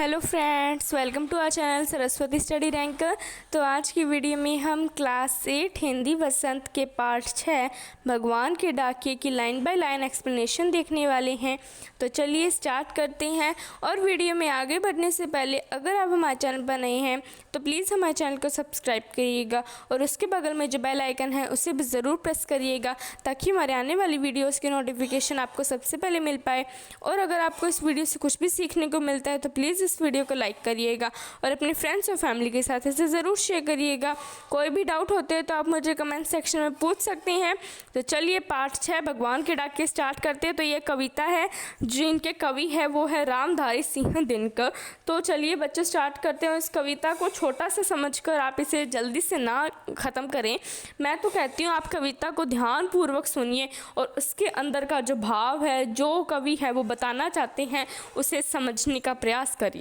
Hello friends, welcome to our channel Saraswati study rank. तो आज की वीडियो में हम क्लास 8 हिंदी वसंत के पार्ट 6 भगवान के डाकिये की लाइन बाय लाइन एक्सप्लेनेशन देखने वाले हैं। तो चलिए स्टार्ट करते हैं। और वीडियो में आगे बढ़ने से पहले अगर आप हमारे चैनल पर नए हैं तो प्लीज़ हमारे चैनल को सब्सक्राइब करिएगा और उसके बगल में जो बेल आइकन है उसे भी ज़रूर प्रेस करिएगा ताकि हमारे आने वाली वीडियोज़ की नोटिफिकेशन आपको सबसे पहले मिल पाए। और अगर आपको इस वीडियो से कुछ भी सीखने को मिलता है तो प्लीज़ इस वीडियो को लाइक करिएगा और अपने फ्रेंड्स और फैमिली के साथ इसे ज़रूर शेयर करिएगा। कोई भी डाउट होते हैं तो आप मुझे कमेंट सेक्शन में पूछ सकते हैं। तो चलिए पार्ट 6 भगवान के डाकिये स्टार्ट करते हैं। तो ये कविता है, जिनके कवि है वो है रामधारी सिंह दिनकर। तो चलिए बच्चों स्टार्ट करते हैं। इस कविता को छोटा सा समझकर आप इसे जल्दी से ना ख़त्म करें। मैं तो कहती हूँ आप कविता को ध्यानपूर्वक सुनिए और उसके अंदर का जो भाव है, जो कवि है वो बताना चाहते हैं, उसे समझने का प्रयास करिए।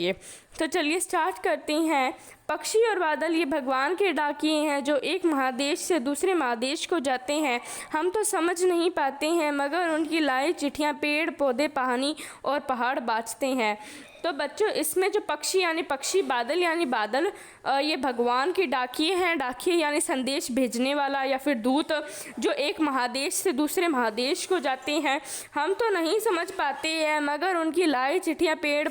तो चलिए स्टार्ट करते हैं। पक्षी और बादल ये भगवान के डाकिये हैं जो एक महादेश से दूसरे महादेश को जाते हैं। हम तो समझ नहीं पाते हैं मगर उनकी लाई चिट्ठियाँ पेड़ पौधे पानी और पहाड़ बाँचते हैं। तो बच्चों इसमें जो पक्षी यानी पक्षी, बादल यानी बादल, ये भगवान के डाकिये हैं। डाकिये यानी संदेश भेजने वाला या फिर दूत, जो एक महादेश से दूसरे महादेश को जाते हैं। हम तो नहीं समझ पाते हैं मगर उनकी लाई चिट्ठियाँ पेड़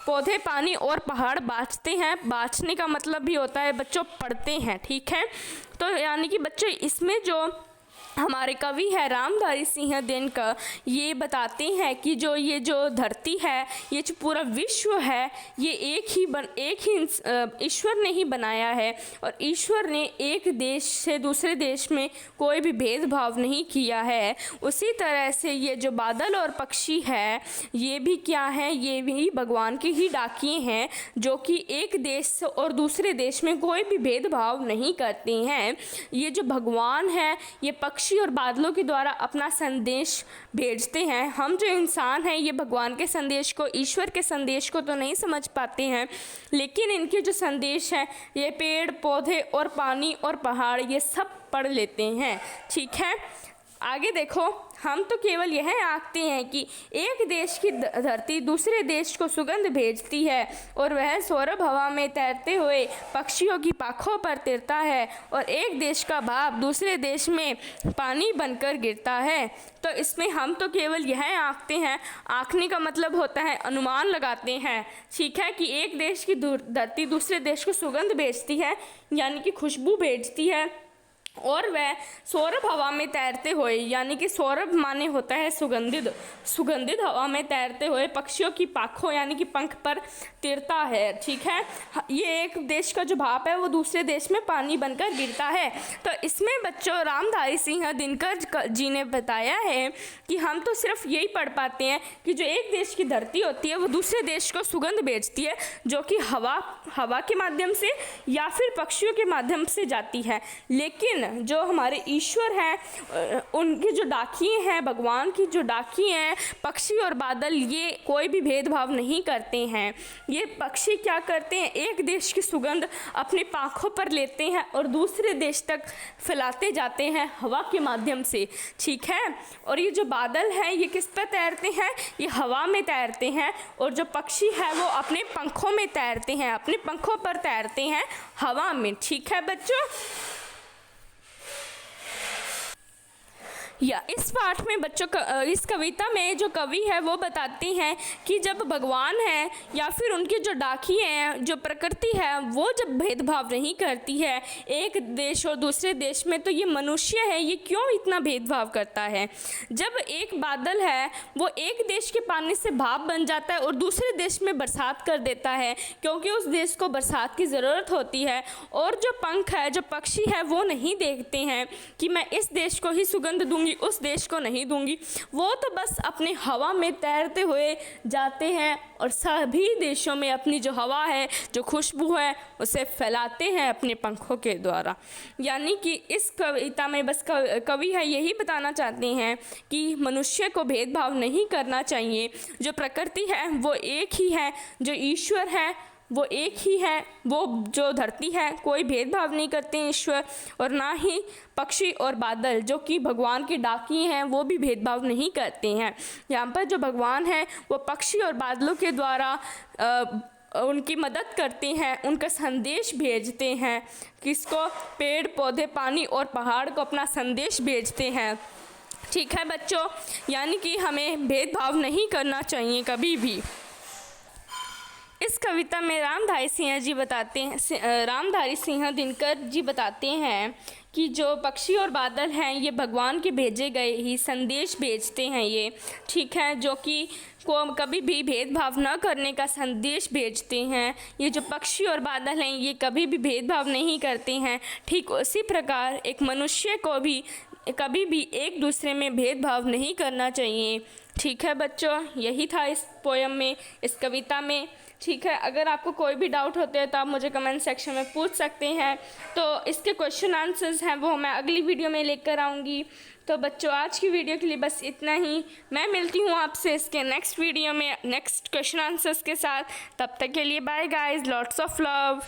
पौधे पानी और पहाड़ बाँचते हैं। बाँचने का मतलब भी होता है बच्चों पढ़ते हैं, ठीक है। तो यानी कि बच्चों इसमें जो हमारे कवि है रामधारी सिंह दिनकर, ये बताते हैं कि ये जो धरती है, ये जो पूरा विश्व है, ये एक ही ईश्वर ने ही बनाया है। और ईश्वर ने एक देश से दूसरे देश में कोई भी भेदभाव नहीं किया है। उसी तरह से ये जो बादल और पक्षी है, ये भी क्या है, ये भी भगवान के ही डाकिये हैं जो कि एक देश से और दूसरे देश में कोई भी भेदभाव नहीं करते हैं। ये जो भगवान है, ये पक्षी और बादलों के द्वारा अपना संदेश भेजते हैं। हम जो इंसान हैं ये भगवान के संदेश को, ईश्वर के संदेश को तो नहीं समझ पाते हैं, लेकिन इनके जो संदेश हैं ये पेड़ पौधे और पानी और पहाड़ ये सब पढ़ लेते हैं, ठीक है। आगे देखो, हम तो केवल यह आंकते हैं कि एक देश की धरती दूसरे देश को सुगंध भेजती है और वह सौरभ हवा में तैरते हुए पक्षियों की पाखों पर तिरता है और एक देश का भाप दूसरे देश में पानी बनकर गिरता है। तो इसमें हम तो केवल यह आंकते हैं। आंकने का मतलब होता है अनुमान लगाते हैं, ठीक है, कि एक देश की धरती दूसरे देश को सुगंध भेजती है यानी कि खुशबू भेजती है और वह सौरभ हवा में तैरते हुए, यानी कि सौरभ माने होता है सुगंधित हवा में तैरते हुए पक्षियों की पाखों यानी कि पंख पर तिरता है, ठीक है। ये एक देश का जो भाप है वो दूसरे देश में पानी बनकर गिरता है। तो इसमें बच्चों रामधारी सिंह दिनकर जी ने बताया है कि हम तो सिर्फ यही पढ़ पाते हैं कि जो एक देश की धरती होती है वो दूसरे देश को सुगंध भेजती है, जो कि हवा के माध्यम से या फिर पक्षियों के माध्यम से जाती है। लेकिन जो हमारे ईश्वर हैं, उनके जो डाकिये हैं, भगवान की जो डाकिये हैं, पक्षी और बादल, ये कोई भी भेदभाव नहीं करते हैं। ये पक्षी क्या करते हैं, एक देश की सुगंध अपने पाँखों पर लेते हैं और दूसरे देश तक फैलाते जाते हैं हवा के माध्यम से, ठीक है। और ये जो बादल हैं ये किस पर तैरते हैं, ये हवा में तैरते हैं। और जो पक्षी है वो अपने पंखों में तैरते हैं, अपने पंखों पर तैरते हैं हवा में, ठीक है बच्चों। या इस पाठ में बच्चों इस कविता में जो कवि है वो बताते हैं कि जब भगवान है या फिर उनके जो डाकिये हैं, जो प्रकृति है, वो जब भेदभाव नहीं करती है एक देश और दूसरे देश में, तो ये मनुष्य है ये क्यों इतना भेदभाव करता है। जब एक बादल है वो एक देश के पानी से भाप बन जाता है और दूसरे देश में बरसात कर देता है क्योंकि उस देश को बरसात की ज़रूरत होती है। और जो पंख है, जो पक्षी है, वो नहीं देखते हैं कि मैं इस देश को ही सुगंध दूंगी, उस देश को नहीं दूंगी। वो तो बस अपने हवा में तैरते हुए जाते हैं और सभी देशों में अपनी जो हवा है, जो खुशबू है, उसे फैलाते हैं अपने पंखों के द्वारा। यानी कि इस कविता में बस कवि है यही बताना चाहते हैं कि मनुष्य को भेदभाव नहीं करना चाहिए। जो प्रकृति है वो एक ही है, जो ईश्वर है वो एक ही है, वो जो धरती है, कोई भेदभाव नहीं करते हैं ईश्वर, और ना ही पक्षी और बादल जो कि भगवान के डाकी हैं वो भी भेदभाव नहीं करते हैं। यहाँ पर जो भगवान है वो पक्षी और बादलों के द्वारा उनकी मदद करते हैं, उनका संदेश भेजते हैं। किसको? पेड़ पौधे, पानी और पहाड़ को अपना संदेश भेजते हैं। ठीक है बच्चों, यानी कि हमें भेदभाव नहीं करना चाहिए कभी भी। इस कविता में रामधारी सिंह दिनकर जी बताते हैं कि जो पक्षी और बादल हैं ये भगवान के भेजे गए ही संदेश भेजते हैं ये, ठीक है, जो कि को कभी भी भेदभाव न करने का संदेश भेजते हैं। ये जो पक्षी और बादल हैं ये कभी भी भेदभाव नहीं करते हैं। ठीक उसी प्रकार एक मनुष्य को भी कभी भी एक दूसरे में भेदभाव नहीं करना चाहिए। ठीक है बच्चों, यही था इस पोयम में, इस कविता में। ठीक है, अगर आपको कोई भी डाउट होते हैं तो आप मुझे कमेंट सेक्शन में पूछ सकते हैं। तो इसके क्वेश्चन आंसर्स हैं वो मैं अगली वीडियो में लेकर आऊँगी। तो बच्चों आज की वीडियो के लिए बस इतना ही। मैं मिलती हूँ आपसे इसके नेक्स्ट वीडियो में नेक्स्ट क्वेश्चन आंसर्स के साथ। तब तक के लिए bye guys, lots of love.